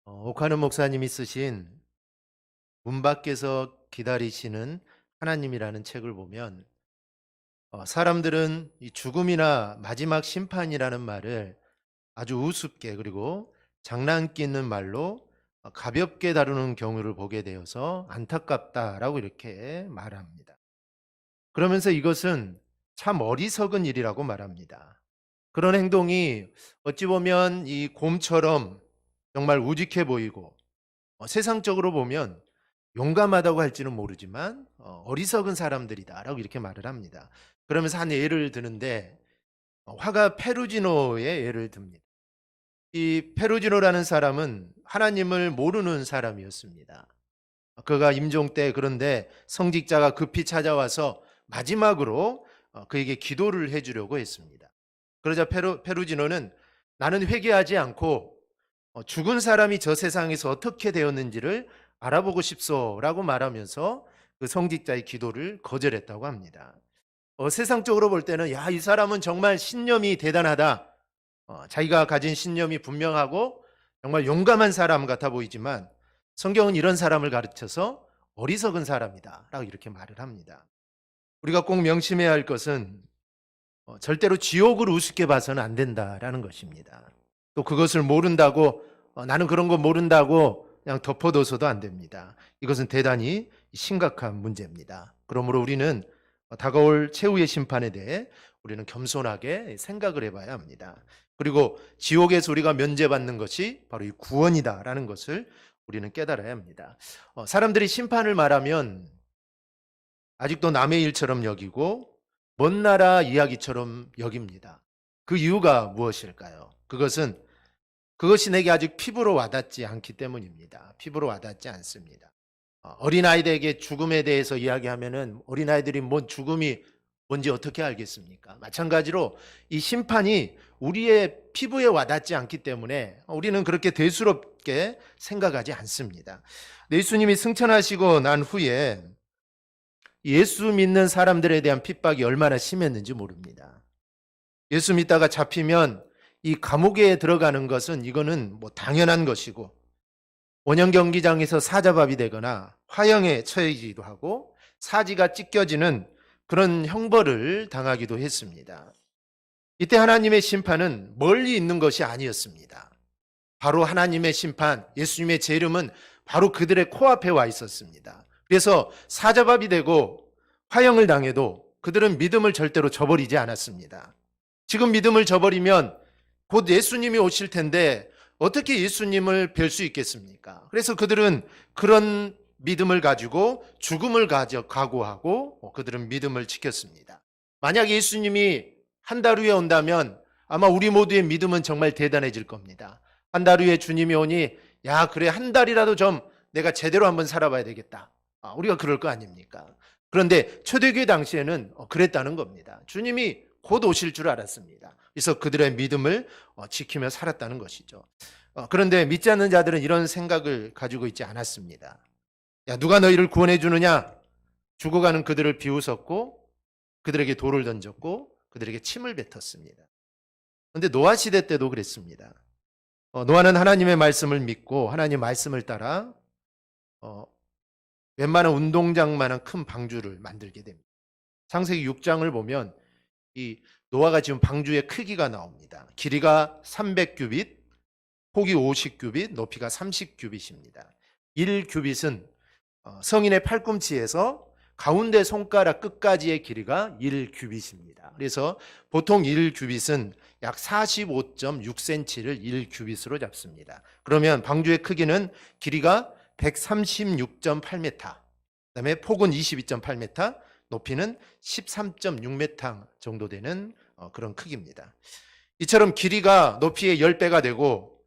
옥하는 목사님이 쓰신 문 밖에서 기다리시는 하나님이라는 책을 보면 사람들은 이 죽음이나 마지막 심판이라는 말을 아주 우습게 그리고 장난기 있는 말로 가볍게 다루는 경우를 보게 되어서 안타깝다라고 이렇게 말합니다. 그러면서 이것은 참 어리석은 일이라고 말합니다. 그런 행동이 어찌 보면 이 곰처럼 정말 우직해 보이고 세상적으로 보면 용감하다고 할지는 모르지만 어리석은 사람들이다라고 이렇게 말을 합니다. 그러면서 한 예를 드는데 화가 페루지노의 예를 듭니다. 이 페루지노라는 사람은 하나님을 모르는 사람이었습니다. 그가 임종 때 그런데 성직자가 급히 찾아와서 마지막으로 그에게 기도를 해주려고 했습니다. 그러자 페루지노는 나는 회개하지 않고 죽은 사람이 저 세상에서 어떻게 되었는지를 알아보고 싶소라고 말하면서 그 성직자의 기도를 거절했다고 합니다. 세상적으로 볼 때는 야, 이 사람은 정말 신념이 대단하다. 자기가 가진 신념이 분명하고 정말 용감한 사람 같아 보이지만 성경은 이런 사람을 가르쳐서 어리석은 사람이다라고 이렇게 말을 합니다. 우리가 꼭 명심해야 할 것은 절대로 지옥을 우습게 봐서는 안 된다라는 것입니다. 또 그것을 모른다고 나는 그런 거 모른다고 그냥 덮어둬서도 안 됩니다. 이것은 대단히 심각한 문제입니다. 그러므로 우리는 다가올 최후의 심판에 대해 우리는 겸손하게 생각을 해봐야 합니다. 그리고 지옥에서 우리가 면제받는 것이 바로 이 구원이다라는 것을 우리는 깨달아야 합니다. 사람들이 심판을 말하면 아직도 남의 일처럼 여기고 먼 나라 이야기처럼 여깁니다. 그 이유가 무엇일까요? 그것이 내게 아직 피부로 와닿지 않기 때문입니다. 피부로 와닿지 않습니다. 어린아이들에게 죽음에 대해서 이야기하면은 어린아이들이 뭔 죽음이 뭔지 어떻게 알겠습니까? 마찬가지로 이 심판이 우리의 피부에 와닿지 않기 때문에 우리는 그렇게 대수롭게 생각하지 않습니다. 예수님이 승천하시고 난 후에 예수 믿는 사람들에 대한 핍박이 얼마나 심했는지 모릅니다. 예수 믿다가 잡히면 이 감옥에 들어가는 것은 이거는 뭐 당연한 것이고 원형 경기장에서 사자밥이 되거나 화형에 처해지기도 하고 사지가 찢겨지는 그런 형벌을 당하기도 했습니다. 이때 하나님의 심판은 멀리 있는 것이 아니었습니다. 바로 하나님의 심판, 예수님의 재림은 바로 그들의 코앞에 와 있었습니다. 그래서 사자밥이 되고 화형을 당해도 그들은 믿음을 절대로 저버리지 않았습니다. 지금 믿음을 저버리면 곧 예수님이 오실 텐데 어떻게 예수님을 뵐 수 있겠습니까? 그래서 그들은 그런 믿음을 가지고 죽음을 각오하고 그들은 믿음을 지켰습니다. 만약 예수님이 한 달 후에 온다면 아마 우리 모두의 믿음은 정말 대단해질 겁니다. 한 달 후에 주님이 오니 야, 그래, 한 달이라도 좀 내가 제대로 한번 살아봐야 되겠다. 우리가 그럴 거 아닙니까? 그런데 초대교회 당시에는 그랬다는 겁니다. 주님이 곧 오실 줄 알았습니다. 그래서 그들의 믿음을 지키며 살았다는 것이죠. 그런데 믿지 않는 자들은 이런 생각을 가지고 있지 않았습니다. 야, 누가 너희를 구원해 주느냐? 죽어가는 그들을 비웃었고 그들에게 돌을 던졌고 그들에게 침을 뱉었습니다. 그런데 노아 시대 때도 그랬습니다. 노아는 하나님의 말씀을 믿고 하나님 말씀을 따라 웬만한 운동장만한 큰 방주를 만들게 됩니다. 창세기 6장을 보면 이 노아가 지금 방주의 크기가 나옵니다. 길이가 300규빗, 폭이 50규빗, 높이가 30규빗입니다. 1규빗은 성인의 팔꿈치에서 가운데 손가락 끝까지의 길이가 1규빗입니다. 그래서 보통 1규빗은 약 45.6cm를 1규빗으로 잡습니다. 그러면 방주의 크기는 길이가 136.8m, 그다음에 폭은 22.8m, 높이는 13.6m 정도 되는 그런 크기입니다. 이처럼 길이가 높이의 10배가 되고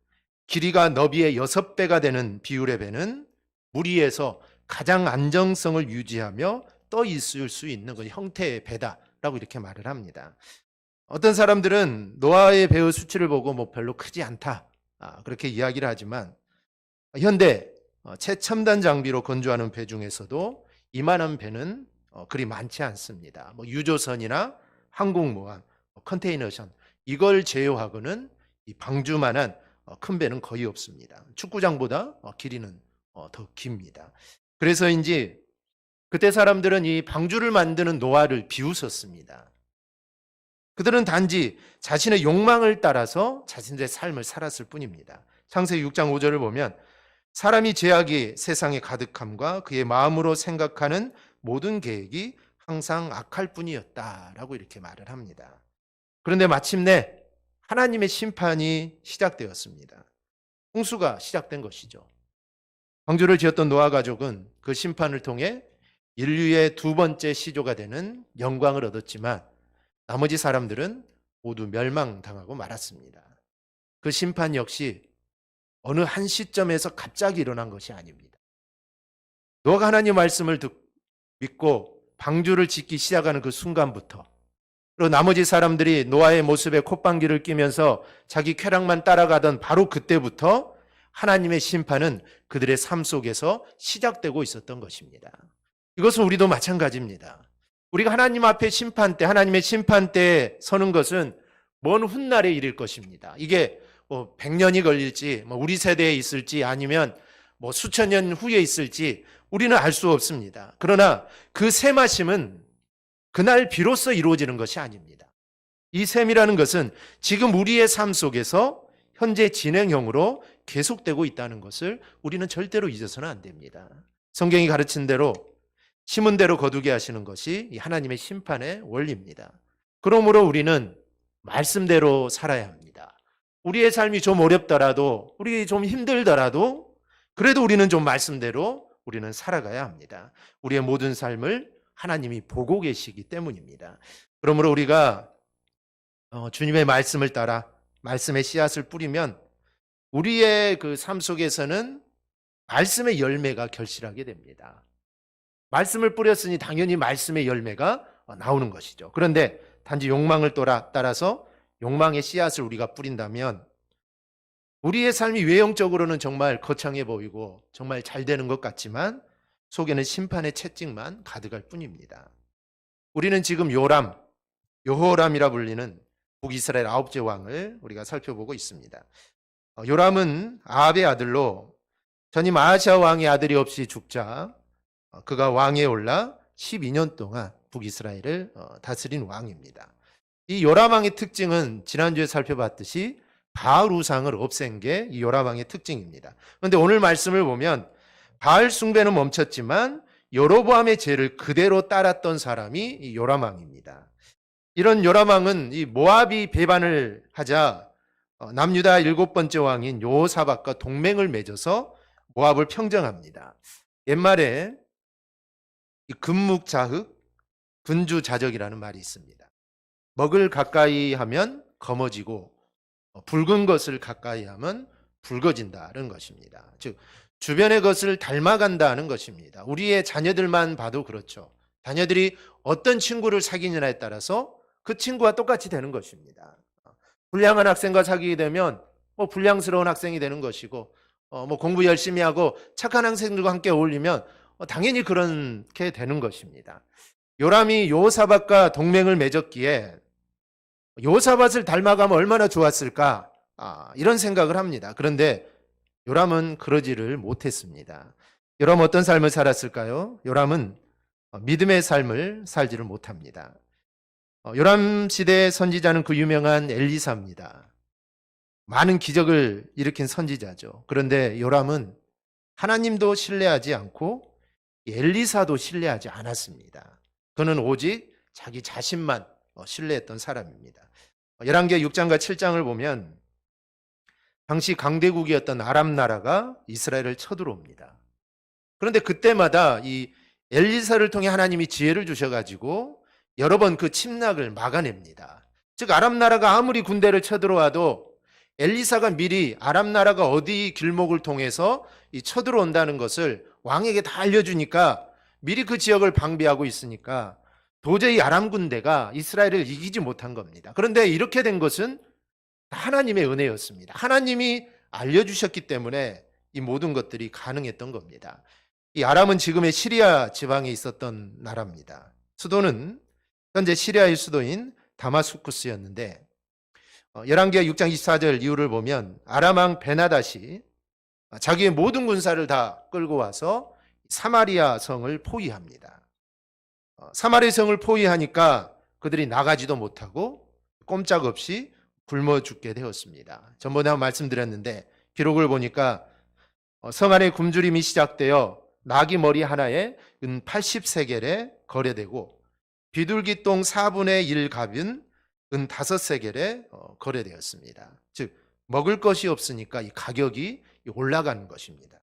길이가 너비의 6배가 되는 비율의 배는 물 위에서 가장 안정성을 유지하며 떠 있을 수 있는 그 형태의 배다라고 이렇게 말을 합니다. 어떤 사람들은 노아의 배의 수치를 보고 뭐 별로 크지 않다 그렇게 이야기를 하지만 현대 최첨단 장비로 건조하는 배 중에서도 이만한 배는 그리 많지 않습니다. 뭐 유조선이나 항공모함, 컨테이너선 이걸 제어하고는 이 방주만한 큰 배는 거의 없습니다. 축구장보다 길이는 더 깁니다. 그래서인지 그때 사람들은 이 방주를 만드는 노아를 비웃었습니다. 그들은 단지 자신의 욕망을 따라서 자신의 삶을 살았을 뿐입니다. 창세기 6장 5절을 보면 사람이 죄악이 세상에 가득함과 그의 마음으로 생각하는 모든 계획이 항상 악할 뿐이었다라고 이렇게 말을 합니다. 그런데 마침내 하나님의 심판이 시작되었습니다. 홍수가 시작된 것이죠. 방주를 지었던 노아 가족은 그 심판을 통해 인류의 두 번째 시조가 되는 영광을 얻었지만 나머지 사람들은 모두 멸망당하고 말았습니다. 그 심판 역시 어느 한 시점에서 갑자기 일어난 것이 아닙니다. 노아가 하나님 말씀을 믿고 방주를 짓기 시작하는 그 순간부터, 그리고 나머지 사람들이 노아의 모습에 콧방귀를 뀌면서 자기 쾌락만 따라가던 바로 그때부터 하나님의 심판은 그들의 삶 속에서 시작되고 있었던 것입니다. 이것은 우리도 마찬가지입니다. 우리가 하나님 앞에 하나님의 심판대에 서는 것은 먼 훗날의 일일 것입니다. 이게 100년이 걸릴지, 우리 세대에 있을지, 아니면 수천 년 후에 있을지 우리는 알 수 없습니다. 그러나 그 셈하심은 그날 비로소 이루어지는 것이 아닙니다. 이 셈이라는 것은 지금 우리의 삶 속에서 현재 진행형으로 계속되고 있다는 것을 우리는 절대로 잊어서는 안 됩니다. 성경이 가르친 대로 심은 대로 거두게 하시는 것이 하나님의 심판의 원리입니다. 그러므로 우리는 말씀대로 살아야 합니다. 우리의 삶이 좀 어렵더라도, 우리 좀 힘들더라도 그래도 우리는 좀 말씀대로 우리는 살아가야 합니다. 우리의 모든 삶을 하나님이 보고 계시기 때문입니다. 그러므로 우리가 주님의 말씀을 따라 말씀의 씨앗을 뿌리면 우리의 그 삶 속에서는 말씀의 열매가 결실하게 됩니다. 말씀을 뿌렸으니 당연히 말씀의 열매가 나오는 것이죠. 그런데 단지 욕망을 따라서 욕망의 씨앗을 우리가 뿌린다면 우리의 삶이 외형적으로는 정말 거창해 보이고 정말 잘 되는 것 같지만 속에는 심판의 채찍만 가득할 뿐입니다. 우리는 지금 여호람이라 불리는 북이스라엘 9째 왕을 우리가 살펴보고 있습니다. 요람은 아합의 아들로 전임 아하시아 왕의 아들이 없이 죽자 그가 왕에 올라 12년 동안 북이스라엘을 다스린 왕입니다. 이 요람 왕의 특징은 지난주에 살펴봤듯이 바알 우상을 없앤 게 이 요람 왕의 특징입니다. 그런데 오늘 말씀을 보면 바알 숭배는 멈췄지만 여로보암의 죄를 그대로 따랐던 사람이 이 요람 왕입니다. 이런 요람 왕은 이 모압이 배반을 하자 남유다 7번째 왕인 여호사밧과 동맹을 맺어서 모압을 평정합니다. 옛말에 금묵자흑, 근주자적이라는 말이 있습니다. 먹을 가까이 하면 검어지고 붉은 것을 가까이 하면 붉어진다는 것입니다. 즉 주변의 것을 닮아간다는 것입니다. 우리의 자녀들만 봐도 그렇죠. 자녀들이 어떤 친구를 사귀느냐에 따라서 그 친구와 똑같이 되는 것입니다. 불량한 학생과 사귀게 되면 불량스러운 학생이 되는 것이고 공부 열심히 하고 착한 학생들과 함께 어울리면 당연히 그렇게 되는 것입니다. 요람이 여호사밧과 동맹을 맺었기에 여호사밧을 닮아가면 얼마나 좋았을까 이런 생각을 합니다. 그런데 요람은 그러지를 못했습니다. 요람은 어떤 삶을 살았을까요? 요람은 믿음의 삶을 살지를 못합니다. 요람 시대의 선지자는 그 유명한 엘리사입니다. 많은 기적을 일으킨 선지자죠. 그런데 요람은 하나님도 신뢰하지 않고 엘리사도 신뢰하지 않았습니다. 그는 오직 자기 자신만 신뢰했던 사람입니다. 열왕기하 6장과 7장을 보면 당시 강대국이었던 아람 나라가 이스라엘을 쳐들어옵니다. 그런데 그때마다 이 엘리사를 통해 하나님이 지혜를 주셔가지고 여러 번 그 침략을 막아냅니다. 즉 아람 나라가 아무리 군대를 쳐들어와도 엘리사가 미리 아람 나라가 어디 길목을 통해서 쳐들어온다는 것을 왕에게 다 알려주니까 미리 그 지역을 방비하고 있으니까 도저히 아람 군대가 이스라엘을 이기지 못한 겁니다. 그런데 이렇게 된 것은 하나님의 은혜였습니다. 하나님이 알려주셨기 때문에 이 모든 것들이 가능했던 겁니다. 이 아람은 지금의 시리아 지방에 있었던 나라입니다. 수도는 현재 시리아의 수도인 다마스쿠스였는데 열왕기하 6장 24절 이후를 보면 아람 왕 베나닷이 자기의 모든 군사를 다 끌고 와서 사마리아 성을 포위합니다. 사마리아 성을 포위하니까 그들이 나가지도 못하고 꼼짝없이 굶어 죽게 되었습니다. 전번에 한번 말씀드렸는데 기록을 보니까 성 안에 굶주림이 시작되어 나귀 머리 하나에 은 80세겔에 거래되고 비둘기똥 4분의 1 값은 은 5세겔에 거래되었습니다. 즉 먹을 것이 없으니까 이 가격이 올라가는 것입니다.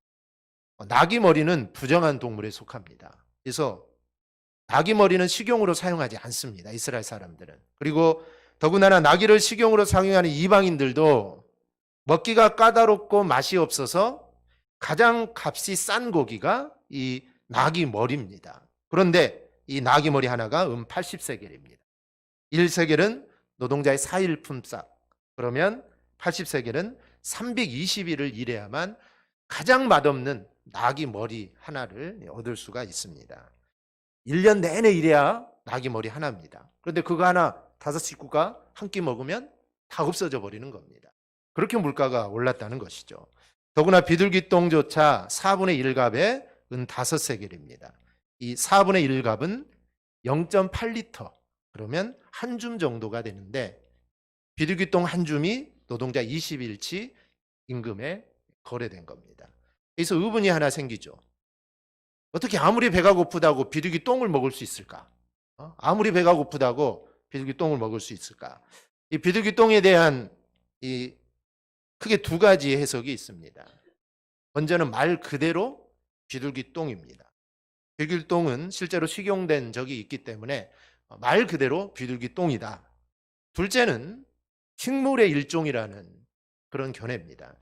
나귀 머리는 부정한 동물에 속합니다. 그래서 나귀 머리는 식용으로 사용하지 않습니다. 이스라엘 사람들은. 그리고 더군다나 나귀를 식용으로 사용하는 이방인들도 먹기가 까다롭고 맛이 없어서 가장 값이 싼 고기가 이 나귀 머리입니다. 그런데 이 나귀 머리 하나가 80세겔입니다. 1세겔은 노동자의 4일 품삯. 그러면 80세겔은 320일을 일해야만 가장 맛없는 나귀 머리 하나를 얻을 수가 있습니다. 1년 내내 일해야 나귀 머리 하나입니다. 그런데 그거 하나 5식구가 한 끼 먹으면 다 없어져 버리는 겁니다. 그렇게 물가가 올랐다는 것이죠. 더구나 비둘기똥조차 4분의 1갑에 은 5세겔입니다. 이 4분의 1갑은 0.8리터, 그러면 한 줌 정도가 되는데 비둘기똥 한 줌이 노동자 20일치 임금에 거래된 겁니다. 그래서 의문이 하나 생기죠. 어떻게 아무리 배가 고프다고 비둘기똥을 먹을 수 있을까? 아무리 배가 고프다고 비둘기똥을 먹을 수 있을까? 이 비둘기똥에 대한 이 크게 두 가지 해석이 있습니다. 먼저는 말 그대로 비둘기똥입니다. 비둘기똥은 실제로 식용된 적이 있기 때문에 말 그대로 비둘기똥이다. 둘째는 식물의 일종이라는 그런 견해입니다.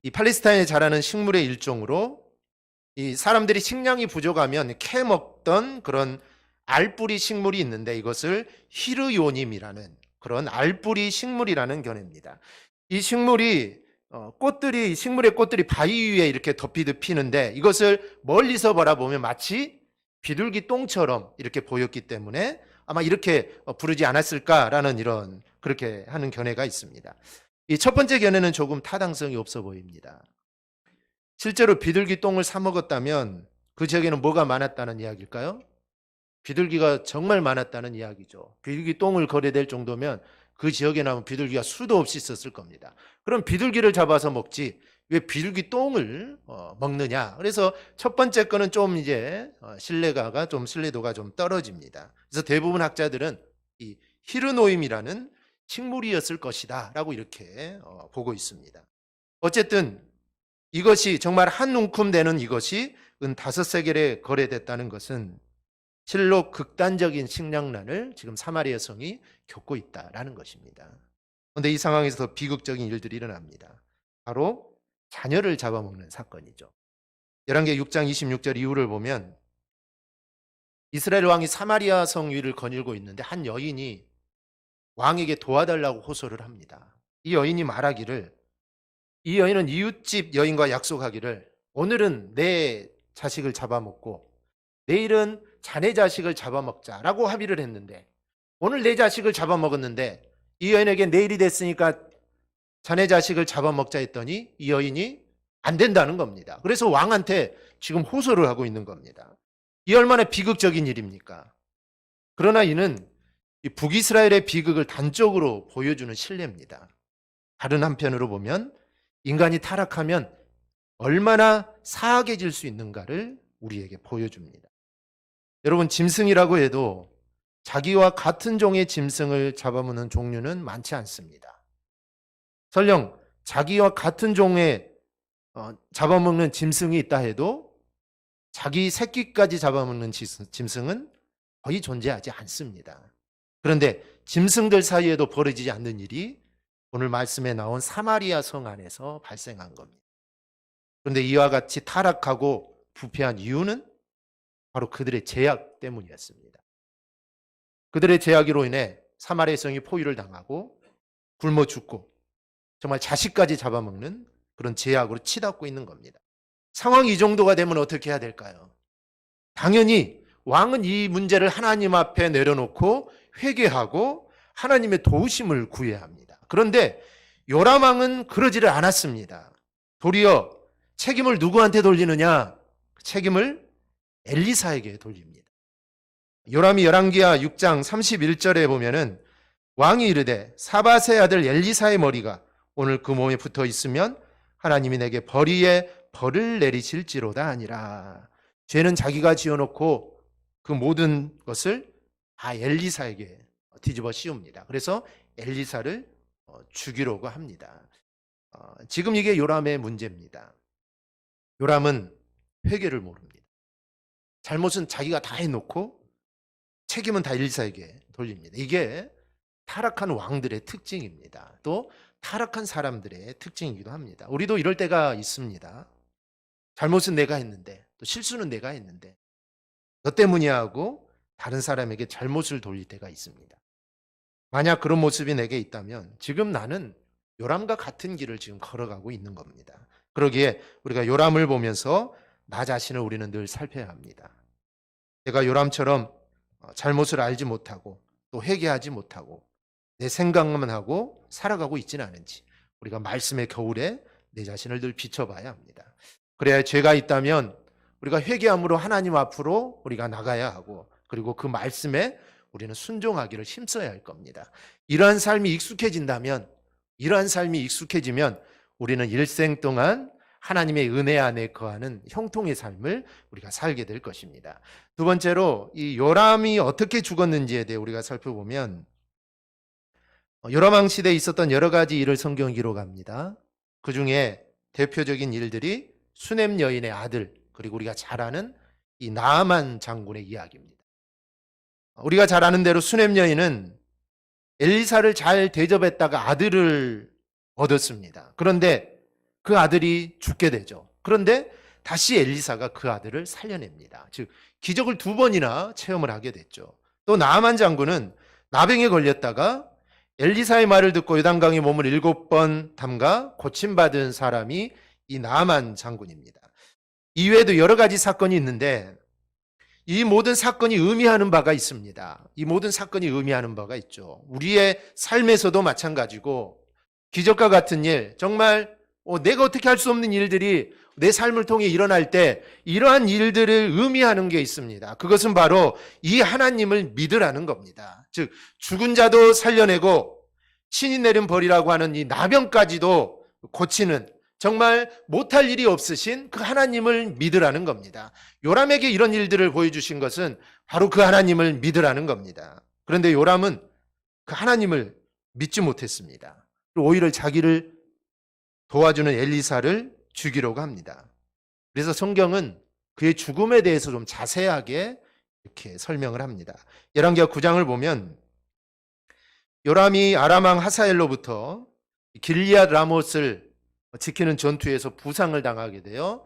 이 팔레스타인에 자라는 식물의 일종으로 이 사람들이 식량이 부족하면 캐 먹던 그런 알뿌리 식물이 있는데 이것을 히르요님이라는 그런 알뿌리 식물이라는 견해입니다. 이 식물이 식물의 꽃들이 바위 위에 이렇게 덮이듯 피는데 이것을 멀리서 바라보면 마치 비둘기 똥처럼 이렇게 보였기 때문에 아마 이렇게 부르지 않았을까라는 이런 그렇게 하는 견해가 있습니다. 이 첫 번째 견해는 조금 타당성이 없어 보입니다. 실제로 비둘기 똥을 사 먹었다면 그 지역에는 뭐가 많았다는 이야기일까요? 비둘기가 정말 많았다는 이야기죠. 비둘기 똥을 거래될 정도면 그 지역에 나면 비둘기가 수도 없이 있었을 겁니다. 그럼 비둘기를 잡아서 먹지 왜 비둘기 똥을 먹느냐? 그래서 첫 번째 거는 좀 이제 신뢰도가 좀 떨어집니다. 그래서 대부분 학자들은 이 히르노임이라는 식물이었을 것이다라고 이렇게 보고 있습니다. 어쨌든 이것이 정말 한 움큼 되는 이것이 은 5세겔에 거래됐다는 것은 실로 극단적인 식량난을 지금 사마리아 성이 겪고 있다라는 것입니다. 그런데 이 상황에서 더 비극적인 일들이 일어납니다. 바로 자녀를 잡아먹는 사건이죠. 열왕기 6장 26절 이후를 보면 이스라엘 왕이 사마리아 성 위를 거닐고 있는데 한 여인이 왕에게 도와달라고 호소를 합니다. 이 여인이 말하기를, 이 여인은 이웃집 여인과 약속하기를 오늘은 내 자식을 잡아먹고 내일은 자네 자식을 잡아먹자라고 합의를 했는데 오늘 내 자식을 잡아먹었는데 이 여인에게 내일이 됐으니까 자네 자식을 잡아먹자 했더니 이 여인이 안 된다는 겁니다. 그래서 왕한테 지금 호소를 하고 있는 겁니다. 이 얼마나 비극적인 일입니까? 그러나 이는 북이스라엘의 비극을 단적으로 보여주는 신뢰입니다. 다른 한편으로 보면 인간이 타락하면 얼마나 사악해질 수 있는가를 우리에게 보여줍니다. 여러분, 짐승이라고 해도 자기와 같은 종의 짐승을 잡아먹는 종류는 많지 않습니다. 설령 자기와 같은 종의 잡아먹는 짐승이 있다 해도 자기 새끼까지 잡아먹는 짐승은 거의 존재하지 않습니다. 그런데 짐승들 사이에도 벌어지지 않는 일이 오늘 말씀에 나온 사마리아 성 안에서 발생한 겁니다. 그런데 이와 같이 타락하고 부패한 이유는 바로 그들의 죄악 때문이었습니다. 그들의 죄악으로 인해 사마리아 성이 포위를 당하고 굶어 죽고 정말 자식까지 잡아먹는 그런 죄악으로 치닫고 있는 겁니다. 상황이 이 정도가 되면 어떻게 해야 될까요? 당연히 왕은 이 문제를 하나님 앞에 내려놓고 회개하고 하나님의 도우심을 구해야 합니다. 그런데 요람 왕은 그러지를 않았습니다. 도리어 책임을 누구한테 돌리느냐? 책임을 엘리사에게 돌립니다. 요람이 열왕기하 6장 31절에 보면은 왕이 이르되 사밧의 아들 엘리사의 머리가 오늘 그 몸에 붙어 있으면 하나님이 내게 벌이에 벌을 내리실지로다 아니라. 죄는 자기가 지어놓고 그 모든 것을 다 엘리사에게 뒤집어 씌웁니다. 그래서 엘리사를 죽이려고 합니다. 지금 이게 요람의 문제입니다. 요람은 회개를 모릅니다. 잘못은 자기가 다 해놓고 책임은 다 엘리사에게 돌립니다. 이게 타락한 왕들의 특징입니다. 또 타락한 사람들의 특징이기도 합니다. 우리도 이럴 때가 있습니다. 잘못은 내가 했는데, 또 실수는 내가 했는데 너 때문이야 하고 다른 사람에게 잘못을 돌릴 때가 있습니다. 만약 그런 모습이 내게 있다면 지금 나는 요람과 같은 길을 지금 걸어가고 있는 겁니다. 그러기에 우리가 요람을 보면서 나 자신을 우리는 늘 살펴야 합니다. 내가 요람처럼 잘못을 알지 못하고 또 회개하지 못하고 내 생각만 하고 살아가고 있지는 않은지 우리가 말씀의 겨울에 내 자신을 늘 비춰봐야 합니다. 그래야 죄가 있다면 우리가 회개함으로 하나님 앞으로 우리가 나가야 하고, 그리고 그 말씀에 우리는 순종하기를 힘써야 할 겁니다. 이러한 삶이 익숙해지면 우리는 일생 동안 하나님의 은혜 안에 거하는 형통의 삶을 우리가 살게 될 것입니다. 두 번째로 이 요람이 어떻게 죽었는지에 대해 우리가 살펴보면, 요람 왕 시대에 있었던 여러 가지 일을 성경이 기록합니다. 그 중에 대표적인 일들이 수넴 여인의 아들, 그리고 우리가 잘 아는 이 나아만 장군의 이야기입니다. 우리가 잘 아는 대로 수넴 여인은 엘리사를 잘 대접했다가 아들을 얻었습니다. 그런데 그 아들이 죽게 되죠. 그런데 다시 엘리사가 그 아들을 살려냅니다. 즉 기적을 2번이나 체험을 하게 됐죠. 또 나아만 장군은 나병에 걸렸다가 엘리사의 말을 듣고 요단강에 몸을 7번 담가 고침받은 사람이 이 나아만 장군입니다. 이외에도 여러 가지 사건이 있는데 이 모든 사건이 의미하는 바가 있습니다. 이 모든 사건이 의미하는 바가 있죠. 우리의 삶에서도 마찬가지고 기적과 같은 일, 정말 내가 어떻게 할 수 없는 일들이 내 삶을 통해 일어날 때 이러한 일들을 의미하는 게 있습니다. 그것은 바로 이 하나님을 믿으라는 겁니다. 즉 죽은 자도 살려내고 신이 내린 벌이라고 하는 이 나병까지도 고치는, 정말 못할 일이 없으신 그 하나님을 믿으라는 겁니다. 요람에게 이런 일들을 보여주신 것은 바로 그 하나님을 믿으라는 겁니다. 그런데 요람은 그 하나님을 믿지 못했습니다. 오히려 자기를 도와주는 엘리사를 죽이려고 합니다. 그래서 성경은 그의 죽음에 대해서 좀 자세하게 이렇게 설명을 합니다. 열왕기하 9장을 보면 요람이 아람 왕 하사엘로부터 길리앗 라못을 지키는 전투에서 부상을 당하게 되어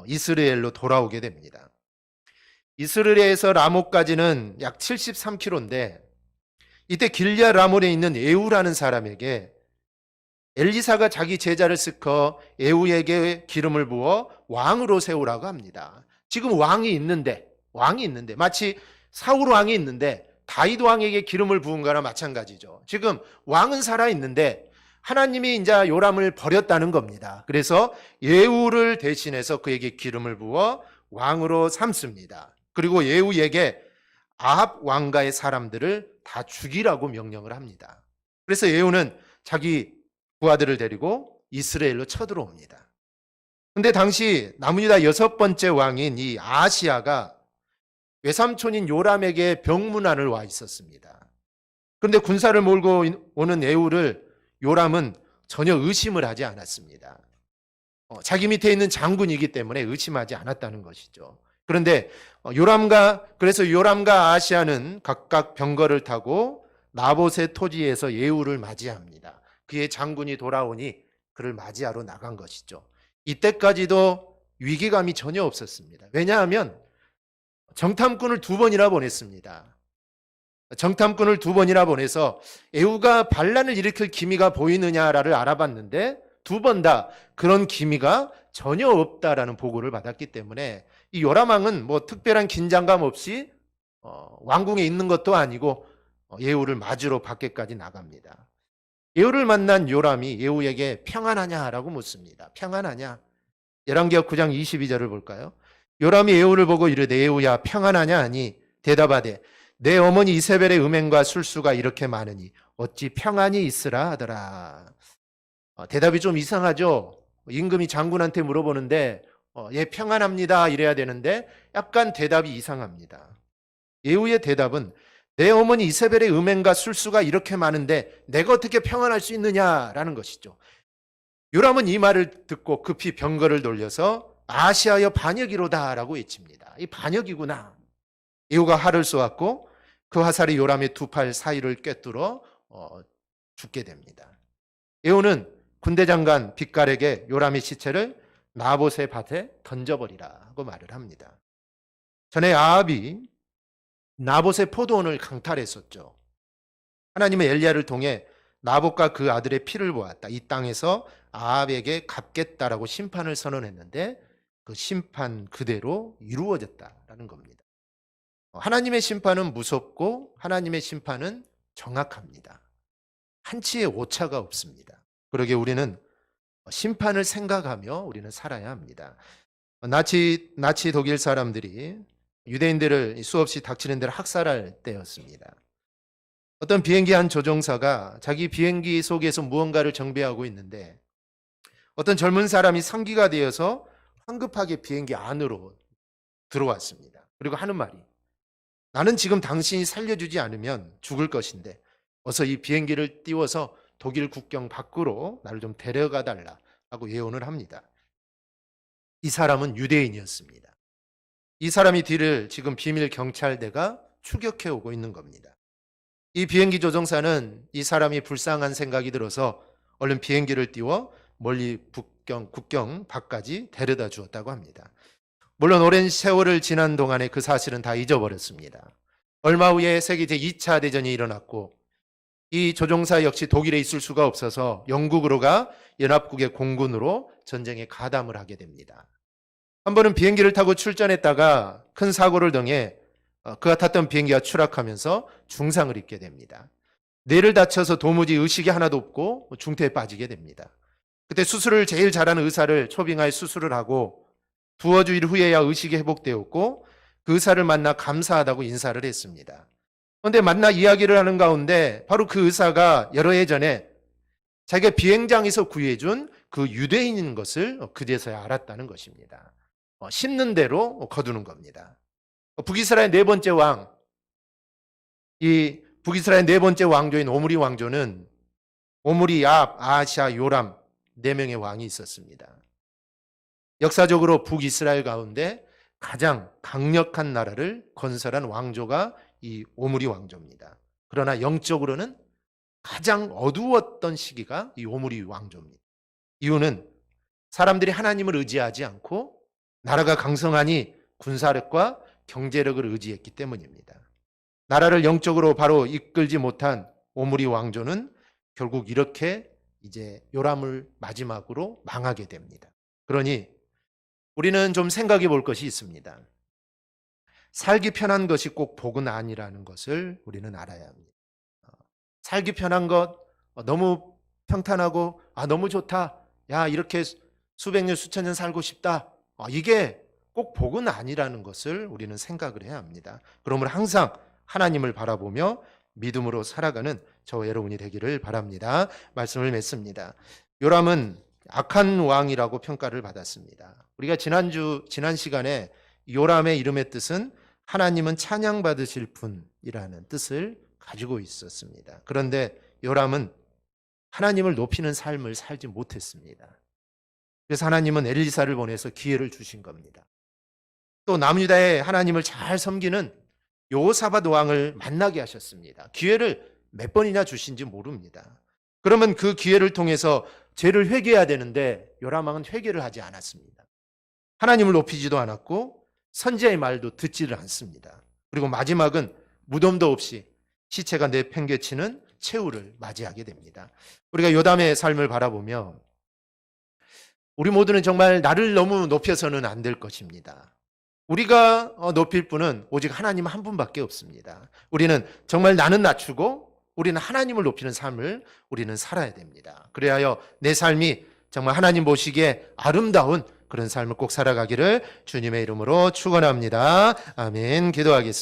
이스라엘로 돌아오게 됩니다. 이스라엘에서 라못까지는 약 73km인데 이때 길리앗 라못에 있는 에우라는 사람에게 엘리사가 자기 제자를 스커 에우에게 기름을 부어 왕으로 세우라고 합니다. 지금 왕이 있는데 마치 사울 왕이 있는데 다윗 왕에게 기름을 부은 거나 마찬가지죠. 지금 왕은 살아있는데 하나님이 이제 요람을 버렸다는 겁니다. 그래서 예후를 대신해서 그에게 기름을 부어 왕으로 삼습니다. 그리고 예후에게 아합 왕가의 사람들을 다 죽이라고 명령을 합니다. 그래서 예후는 자기 부하들을 데리고 이스라엘로 쳐들어옵니다. 그런데 당시 남유다 6번째 왕인 이 아하시야가 외삼촌인 요람에게 병문안을 와 있었습니다. 그런데 군사를 몰고 오는 예후를 요람은 전혀 의심을 하지 않았습니다. 자기 밑에 있는 장군이기 때문에 의심하지 않았다는 것이죠. 그런데 그래서 요람과 아하시야는 각각 병거를 타고 나봇의 토지에서 예후를 맞이합니다. 그의 장군이 돌아오니 그를 맞이하러 나간 것이죠. 이때까지도 위기감이 전혀 없었습니다. 왜냐하면 정탐꾼을 2번이나 보냈습니다. 정탐꾼을 2번이나 보내서 예후가 반란을 일으킬 기미가 보이느냐를 알아봤는데 2번 다 그런 기미가 전혀 없다라는 보고를 받았기 때문에 이 요람 왕은 뭐 특별한 긴장감 없이 왕궁에 있는 것도 아니고 예후를 맞으러 밖에까지 나갑니다. 예후를 만난 요람이 예후에게 평안하냐라고 묻습니다. 평안하냐? 열왕기하 9장 22절을 볼까요? 요람이 예후를 보고 이르되 예후야 평안하냐 하니 대답하되 내 어머니 이세벨의 음행과 술수가 이렇게 많으니 어찌 평안이 있으라 하더라. 대답이 좀 이상하죠? 임금이 장군한테 물어보는데 예 평안합니다 이래야 되는데 약간 대답이 이상합니다. 예후의 대답은 내 어머니 이세벨의 음행과 술수가 이렇게 많은데 내가 어떻게 평안할 수 있느냐라는 것이죠. 요람은 이 말을 듣고 급히 병거를 돌려서 아시아여 반역이로다라고 외칩니다. 이 반역이구나. 예후가 활을 쏘았고 그 화살이 요람의 두 팔 사이를 꿰뚫어 죽게 됩니다. 예후는 군대 장관 빗갈에게 요람의 시체를 나봇의 밭에 던져버리라고 말을 합니다. 전에 아합이 나봇의 포도원을 강탈했었죠. 하나님의 엘리야를 통해 나봇과 그 아들의 피를 보았다. 이 땅에서 아합에게 갚겠다라고 심판을 선언했는데 그 심판 그대로 이루어졌다라는 겁니다. 하나님의 심판은 무섭고 하나님의 심판은 정확합니다. 한치의 오차가 없습니다. 그러게 우리는 심판을 생각하며 우리는 살아야 합니다. 나치 독일 사람들이 유대인들을 수없이 닥치는 대로 학살할 때였습니다. 어떤 비행기 한 조종사가 자기 비행기 속에서 무언가를 정비하고 있는데 어떤 젊은 사람이 상기가 되어서 황급하게 비행기 안으로 들어왔습니다. 그리고 하는 말이 나는 지금 당신이 살려주지 않으면 죽을 것인데 어서 이 비행기를 띄워서 독일 국경 밖으로 나를 좀 데려가 달라고 예언을 합니다. 이 사람은 유대인이었습니다. 이 사람이 뒤를 지금 비밀 경찰대가 추격해 오고 있는 겁니다. 이 비행기 조종사는 이 사람이 불쌍한 생각이 들어서 얼른 비행기를 띄워 멀리 국경 밖까지 데려다 주었다고 합니다. 물론 오랜 세월을 지난 동안에 그 사실은 다 잊어버렸습니다. 얼마 후에 세계 제2차 대전이 일어났고 이 조종사 역시 독일에 있을 수가 없어서 영국으로 가 연합국의 공군으로 전쟁에 가담을 하게 됩니다. 한 번은 비행기를 타고 출전했다가 큰 사고를 당해 그가 탔던 비행기가 추락하면서 중상을 입게 됩니다. 뇌를 다쳐서 도무지 의식이 하나도 없고 중태에 빠지게 됩니다. 그때 수술을 제일 잘하는 의사를 초빙하여 수술을 하고 두어 주일 후에야 의식이 회복되었고 그 의사를 만나 감사하다고 인사를 했습니다. 그런데 만나 이야기를 하는 가운데 바로 그 의사가 여러 해 전에 자기가 비행장에서 구해준 그 유대인인 것을 그제서야 알았다는 것입니다. 심는 대로 거두는 겁니다. 북이스라엘 네 번째 왕, 이 북이스라엘 네 번째 왕조인 오므리 왕조는 오므리, 아합, 아하시아, 요람 네 명의 왕이 있었습니다. 역사적으로 북이스라엘 가운데 가장 강력한 나라를 건설한 왕조가 이 오므리 왕조입니다. 그러나 영적으로는 가장 어두웠던 시기가 이 오므리 왕조입니다. 이유는 사람들이 하나님을 의지하지 않고 나라가 강성하니 군사력과 경제력을 의지했기 때문입니다. 나라를 영적으로 바로 이끌지 못한 오므리 왕조는 결국 이렇게 이제 요람을 마지막으로 망하게 됩니다. 그러니 우리는 좀 생각해 볼 것이 있습니다. 살기 편한 것이 꼭 복은 아니라는 것을 우리는 알아야 합니다. 살기 편한 것, 너무 평탄하고 너무 좋다. 야 이렇게 수백 년 수천 년 살고 싶다. 이게 꼭 복은 아니라는 것을 우리는 생각을 해야 합니다. 그러므로 항상 하나님을 바라보며 믿음으로 살아가는 저와 여러분이 되기를 바랍니다. 말씀을 맺습니다. 요람은 악한 왕이라고 평가를 받았습니다. 우리가 지난 시간에 요람의 이름의 뜻은 하나님은 찬양받으실 분이라는 뜻을 가지고 있었습니다. 그런데 요람은 하나님을 높이는 삶을 살지 못했습니다. 그래서 하나님은 엘리사를 보내서 기회를 주신 겁니다. 또 남유다의 하나님을 잘 섬기는 여호사밧 왕을 만나게 하셨습니다. 기회를 몇 번이나 주신지 모릅니다. 그러면 그 기회를 통해서 죄를 회개해야 되는데 요람 왕은 회개를 하지 않았습니다. 하나님을 높이지도 않았고 선지자의 말도 듣지를 않습니다. 그리고 마지막은 무덤도 없이 시체가 내팽개치는 최후를 맞이하게 됩니다. 우리가 요담의 삶을 바라보며 우리 모두는 정말 나를 너무 높여서는 안 될 것입니다. 우리가 높일 분은 오직 하나님 한 분밖에 없습니다. 우리는 정말 나는 낮추고 우리는 하나님을 높이는 삶을 우리는 살아야 됩니다. 그래야 내 삶이 정말 하나님 보시기에 아름다운 그런 삶을 꼭 살아가기를 주님의 이름으로 축원합니다. 아멘. 기도하겠습니다.